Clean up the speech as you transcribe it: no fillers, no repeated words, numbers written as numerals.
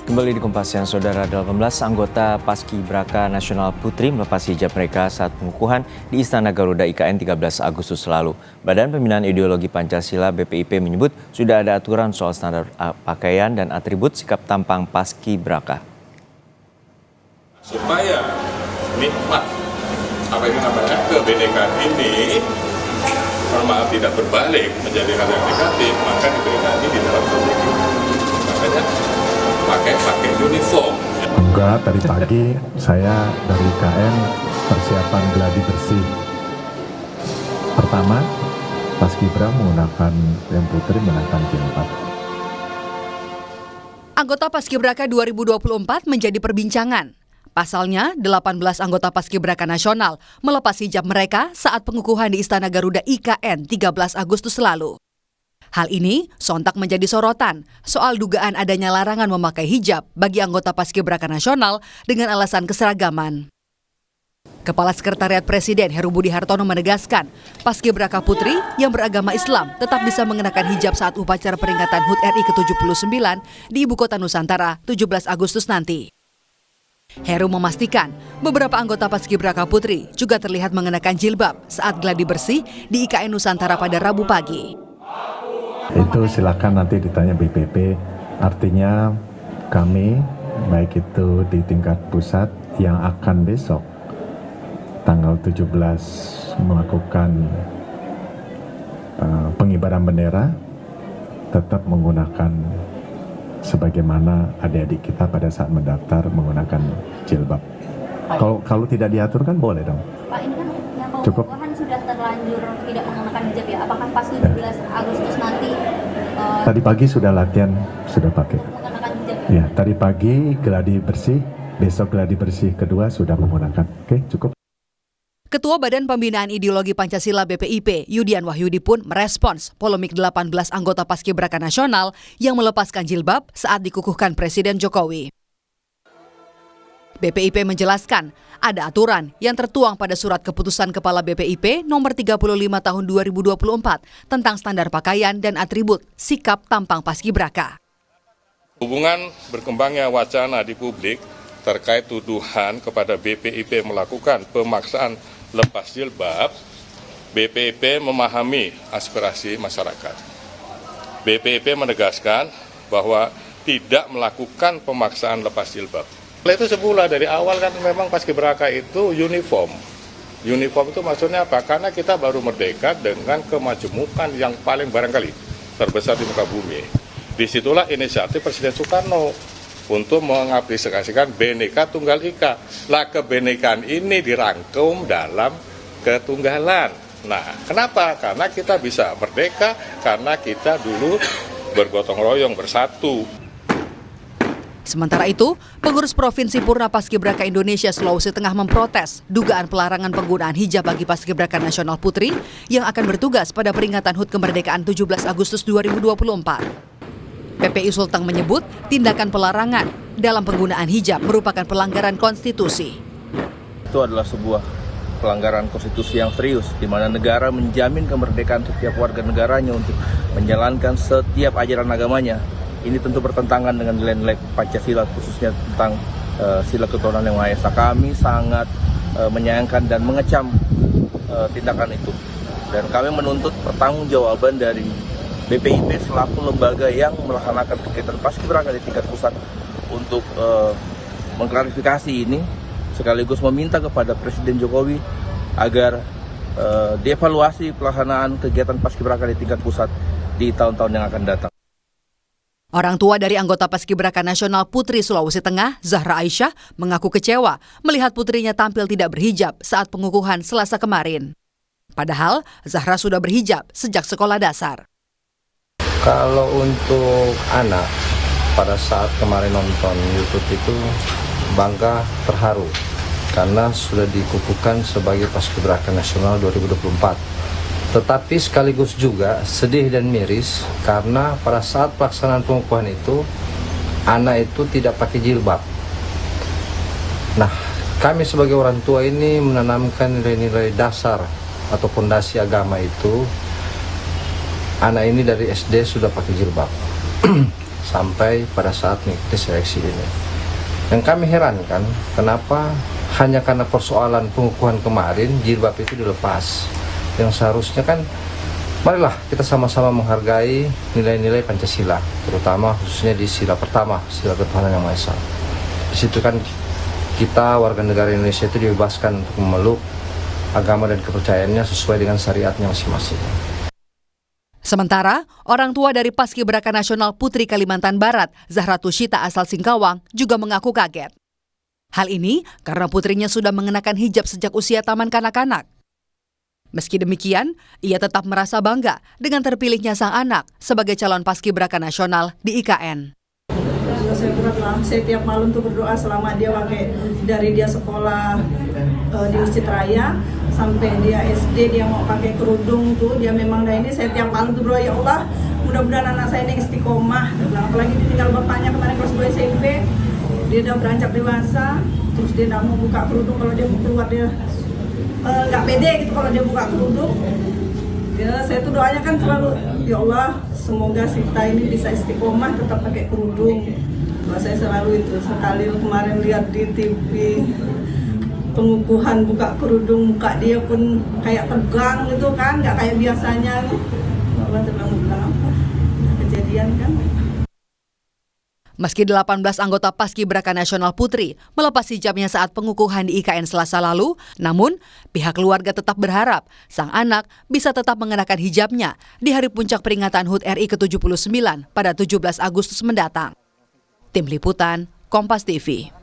Kembali di Kompas Siang, Saudara. 18 anggota Paskibraka Nasional Putri melepas hijab mereka saat pengukuhan di Istana Garuda IKN 13 Agustus lalu. Badan Pembinaan Ideologi Pancasila BPIP menyebut sudah ada aturan soal standar pakaian dan atribut sikap tampang Paskibraka. Supaya nikmat apa ini namanya kebinekaan ini maaf tidak berbalik menjadi hal yang negatif, maka diberikan di dalam strategi. Makanya pakai uniform. Enggak, tadi pagi saya dari IKN persiapan gladi bersih. Pertama, Paskibra menggunakan yang putri menggunakan jilbab. Anggota Paskibraka 2024 menjadi perbincangan. Pasalnya, 18 anggota Paskibraka Nasional melepas hijab mereka saat pengukuhan di Istana Garuda IKN 13 Agustus lalu. Hal ini sontak menjadi sorotan soal dugaan adanya larangan memakai hijab bagi anggota Paskibraka Nasional dengan alasan keseragaman. Kepala Sekretariat Presiden Heru Budi Hartono menegaskan, Paskibraka Putri yang beragama Islam tetap bisa mengenakan hijab saat upacara peringatan HUT RI ke-79 di Ibu Kota Nusantara 17 Agustus nanti. Heru memastikan beberapa anggota Paskibraka Putri juga terlihat mengenakan jilbab saat gladi bersih di IKN Nusantara pada Rabu pagi. Itu silakan nanti ditanya BPP, artinya kami baik itu di tingkat pusat yang akan besok tanggal 17 melakukan pengibaran bendera tetap menggunakan sebagaimana adik-adik kita pada saat mendaftar menggunakan jilbab. Kalau tidak diatur kan boleh dong. Pak, ini kan yang cukup sudah terlanjur tidak menggunakan hijab ya. Apakah pas 17 Agustus nanti tadi pagi sudah latihan, sudah pakai. Menggunakan hijab? Ya, tadi pagi gladi bersih, besok gladi bersih kedua sudah menggunakan. Oke, cukup. Ketua Badan Pembinaan Ideologi Pancasila BPIP, Yudian Wahyudi pun merespons polemik 18 anggota Paskibraka Nasional yang melepaskan jilbab saat dikukuhkan Presiden Jokowi. BPIP menjelaskan, ada aturan yang tertuang pada Surat Keputusan Kepala BPIP nomor 35 tahun 2024 tentang standar pakaian dan atribut sikap tampang Paskibraka. Hubungan berkembangnya wacana di publik terkait tuduhan kepada BPIP melakukan pemaksaan lepas jilbab, BPIP memahami aspirasi masyarakat. BPIP menegaskan bahwa tidak melakukan pemaksaan lepas jilbab. Itu semula dari awal kan memang Paskibraka itu uniform. Uniform itu maksudnya apa? Karena kita baru merdeka dengan kemajemukan yang paling barangkali terbesar di muka bumi. Disitulah inisiatif Presiden Soekarno untuk mengaplikasikan Bhinneka Tunggal Ika. Lah kebinekaan ini dirangkum dalam ketunggalan. Nah, kenapa? Karena kita bisa merdeka, karena kita dulu bergotong royong bersatu. Sementara itu, pengurus Provinsi Purna Paskibraka Indonesia Sulawesi Tengah memprotes dugaan pelarangan penggunaan hijab bagi Paskibraka Nasional Putri yang akan bertugas pada peringatan HUT kemerdekaan 17 Agustus 2024. PPI Sulteng menyebut tindakan pelarangan dalam penggunaan hijab merupakan pelanggaran konstitusi. Itu adalah sebuah pelanggaran konstitusi yang serius, di mana negara menjamin kemerdekaan setiap warga negaranya untuk menjalankan setiap ajaran agamanya. Ini tentu bertentangan dengan nilai-nilai Pancasila, khususnya tentang sila ketuhanan yang Maha Esa. Kami sangat menyayangkan dan mengecam tindakan itu. Dan kami menuntut pertanggungjawaban dari BPIP selaku lembaga yang melaksanakan kegiatan Paskibraka di tingkat pusat untuk mengklarifikasi ini, sekaligus meminta kepada Presiden Jokowi agar dievaluasi pelaksanaan kegiatan Paskibraka di tingkat pusat di tahun-tahun yang akan datang. Orang tua dari anggota Paskibraka Nasional Putri Sulawesi Tengah, Zahra Aisyah, mengaku kecewa melihat putrinya tampil tidak berhijab saat pengukuhan Selasa kemarin. Padahal, Zahra sudah berhijab sejak sekolah dasar. Kalau untuk anak, pada saat kemarin nonton YouTube itu bangga, terharu, karena sudah dikukuhkan sebagai Paskibraka Nasional 2024. Tetapi sekaligus juga sedih dan miris karena pada saat pelaksanaan pengukuhan itu anak itu tidak pakai jilbab. Nah, kami sebagai orang tua ini menanamkan nilai-nilai dasar atau fondasi agama itu. Anak ini dari SD sudah pakai jilbab. sampai pada saat mengikuti seleksi ini. Yang kami herankan, kenapa hanya karena persoalan pengukuhan kemarin jilbab itu dilepas. Yang seharusnya kan, marilah kita sama-sama menghargai nilai-nilai Pancasila, terutama khususnya di sila pertama, sila ketuhanan yang Maha Esa. Di situ kan kita warga negara Indonesia itu dibebaskan untuk memeluk agama dan kepercayaannya sesuai dengan syariatnya masing-masing. Sementara, orang tua dari Paskibraka Nasional Putri Kalimantan Barat, Zahra Tushita asal Singkawang, juga mengaku kaget. Hal ini karena putrinya sudah mengenakan hijab sejak usia taman kanak-kanak. Meski demikian, ia tetap merasa bangga dengan terpilihnya sang anak sebagai calon Paskibraka Nasional di IKN. Saya berat lah, saya tiap malam tuh berdoa selama dia pakai, dari dia sekolah di Masjid Raya sampai dia SD, dia mau pakai kerudung tuh, dia memang ini saya tiap malam tuh berdoa, ya Allah mudah-mudahan anak saya ini istiqomah. Apalagi ditinggal bapaknya kemarin kelas 2 SMP, dia udah beranjak dewasa, terus dia nggak mau buka kerudung, kalau dia mau keluar dia nggak pede gitu kalau dia buka kerudung. Ya, saya tuh doanya kan selalu, ya Allah semoga Sita ini bisa istiqomah tetap pakai kerudung. Doa saya selalu itu. Sekali kemarin lihat di TV pengukuhan buka kerudung, muka dia pun kayak tegang gitu kan, nggak kayak biasanya. Allah bilang apa? Kejadian kan. Meski 18 anggota Paskibraka Nasional Putri melepas hijabnya saat pengukuhan di IKN Selasa lalu, namun pihak keluarga tetap berharap sang anak bisa tetap mengenakan hijabnya di hari puncak peringatan HUT RI ke-79 pada 17 Agustus mendatang. Tim Liputan, Kompas TV.